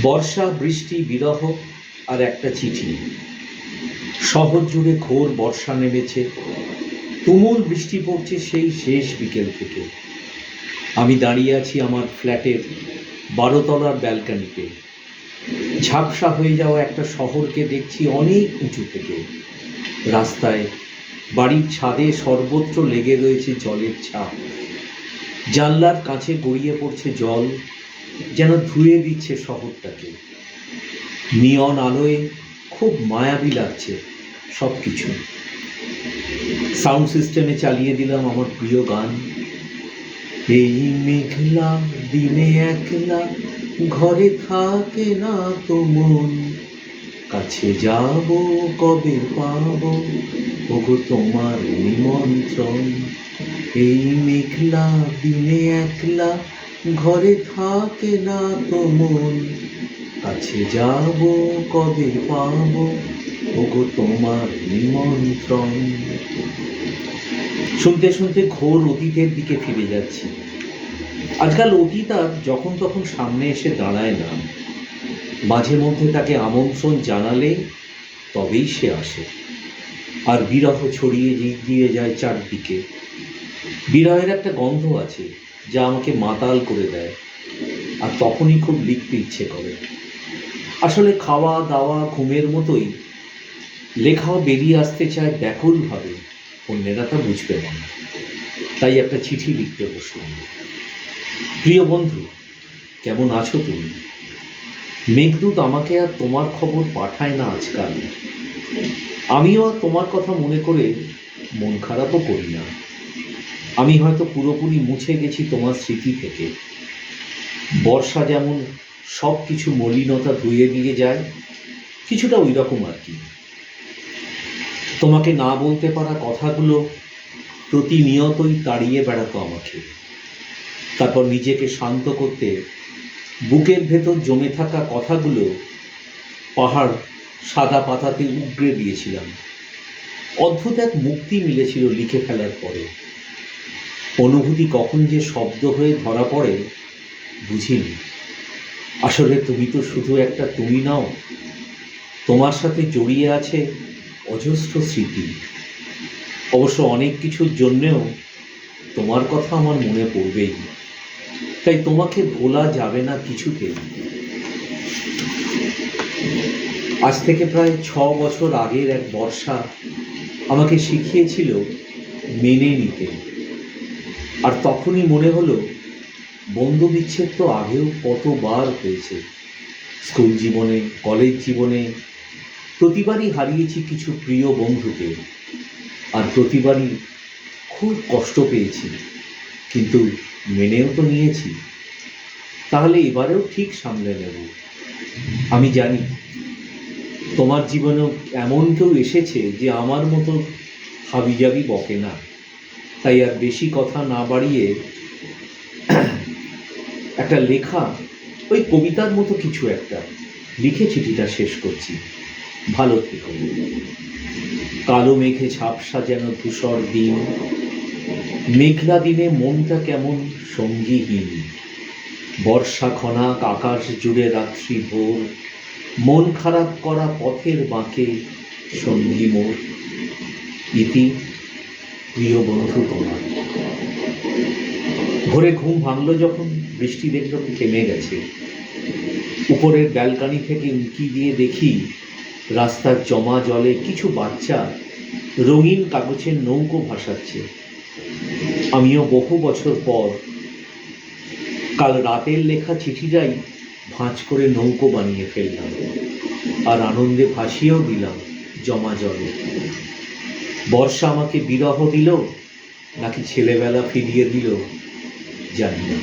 বর্ষা, বৃষ্টি, বিরহ আর একটা চিঠি। শহর জুড়ে ঘোর বর্ষা নেমেছে, তুমুল বৃষ্টি পড়ছে সেই শেষ বিকেল থেকে। আমি দাঁড়িয়ে আছি আমার ফ্ল্যাটের 12 তলার ব্যালকনিতে। ঝাপসা হয়ে যাওয়া একটা শহরকে দেখছি অনেক উঁচু থেকে। রাস্তায়, বাড়ির ছাদে সর্বত্র লেগে রয়েছে জলের ছাপ। জানলার কাছে গড়িয়ে পড়ছে জল, যেন ধুয়ে দিচ্ছে শহরটাকে। নিয়ন আলোয় খুব মায়াবী লাগছে সব কিছু। সাউন্ড সিস্টেমে চালিয়ে দিলাম আমার প্রিয় গান। এই মেঘলা দিনে একলা ঘরে থাকে না তো মন, কাছে যাব কবে পাবো ওগো তোমার নিমন্ত্রণ। এই মেঘলা দিনে একলা ঘরে থাকে না তো মন, কাছে যাব কবে পাবো ওগো তোমার নিমন্ত্রণ। শুনতে শুনতে ঘোর অতীতের দিকে ফিরে যাচ্ছি। আজকাল অতীত আর যখন তখন সামনে এসে দাঁড়ায় না। মাঝে মধ্যে তাকে আমন্ত্রণ জানালে তবেই সে আসে। আর বিরহ ছড়িয়ে দিয়ে যায় চারদিকে। বিরহের একটা গন্ধ আছে যা আমাকে মাতাল করে দেয়, আর তখনই খুব লিখতে ইচ্ছে করে। আসলে খাওয়া দাওয়া ঘুমের মতোই লেখাও বেরিয়ে আসতে চায় ব্যাকুলভাবে, অন্যেরা তা বুঝবে না। তাই একটা চিঠি লিখতে বসলাম। প্রিয় বন্ধু, কেমন আছো তুমি? মেঘদূত আমাকে আর তোমার খবর পাঠায় না আজকাল। আমিও আর তোমার কথা মনে করে মন খারাপও করি না। আমি হয়তো পুরোপুরি মুছে গেছি তোমার স্মৃতি থেকে। বর্ষা যেমন সব কিছু মলিনতা ধুয়ে দিয়ে যায়, কিছুটা ওই রকম আর কি। তোমাকে না বলতে পারা কথাগুলো প্রতিনিয়তই তাড়িয়ে বেড়াতো আমাকে। তারপর নিজেকে শান্ত করতে বুকের ভেতর জমে থাকা কথাগুলো পাহাড় সাদা পাতাতে উগড়ে দিয়েছিলাম। অদ্ভুত এক মুক্তি মিলেছিল লিখে ফেলার পরে। অনুভূতি কখন যে শব্দ হয়ে ধরা পড়ে বুঝিনি। আসলে তুমি তো শুধু একটা তুমি নাও, তোমার সাথে জড়িয়ে আছে অজস্র স্মৃতি। অবশ্য অনেক কিছুর জন্যেও তোমার কথা আমার মনে পড়বেই, তাই তোমাকে ভোলা যাবে না কিছুতেই। আজ থেকে প্রায় 6 বছর আগের এক বর্ষা আমাকে শিখিয়েছিল মেনে নিতে। আর তখনই মনে হলো, বন্ধু বিচ্ছেদ তো আগেও কতবার হয়েছে। স্কুল জীবনে, কলেজ জীবনে প্রতিবারই হারিয়েছি কিছু প্রিয় বন্ধুকে, আর প্রতিবারই খুব কষ্ট পেয়েছি, কিন্তু মেনেও তো নিয়েছি। তাহলে এবারেও ঠিক সামলে নেব। আমি জানি তোমার জীবনেও এমন কেউ এসেছে যে আমার মতো হাবিজাবি বকে না। তাই আর বেশি কথা না বাড়িয়ে একটা লেখা, ওই কবিতার মতো কিছু একটা লিখে চিঠিটা শেষ করছি। ভালো থেকো। কালো মেঘে ঝাপসা যেন ধূসর দিন, মেঘলা দিনে মনটা কেমন সঙ্গীহীন। বর্ষা খনাক আকাশ জুড়ে রাত্রি ভোর, মন খারাপ করা পথের বাঁকে সঙ্গী মোর। ইতি, প্রিয় বন্ধু তোমার। ভোরে ঘুম ভাঙলো যখন বৃষ্টি দেখলাম থেমে গেছে। উপরের ব্যালকনি থেকে উঁকি দিয়ে দেখি রাস্তার জমা জলে কিছু বাচ্চা রঙিন কাগজের নৌকো ভাসাচ্ছে। আমিও বহু বছর পর কাল রাতের লেখা চিঠিটাই ভাঁজ করে নৌকো বানিয়ে ফেললাম, আর আনন্দে ভাসিয়েও দিলাম জমা জলে। বর্ষা আমাকে বিরহ দিল নাকি ছেলেবেলা ফিরিয়ে দিল জানি না।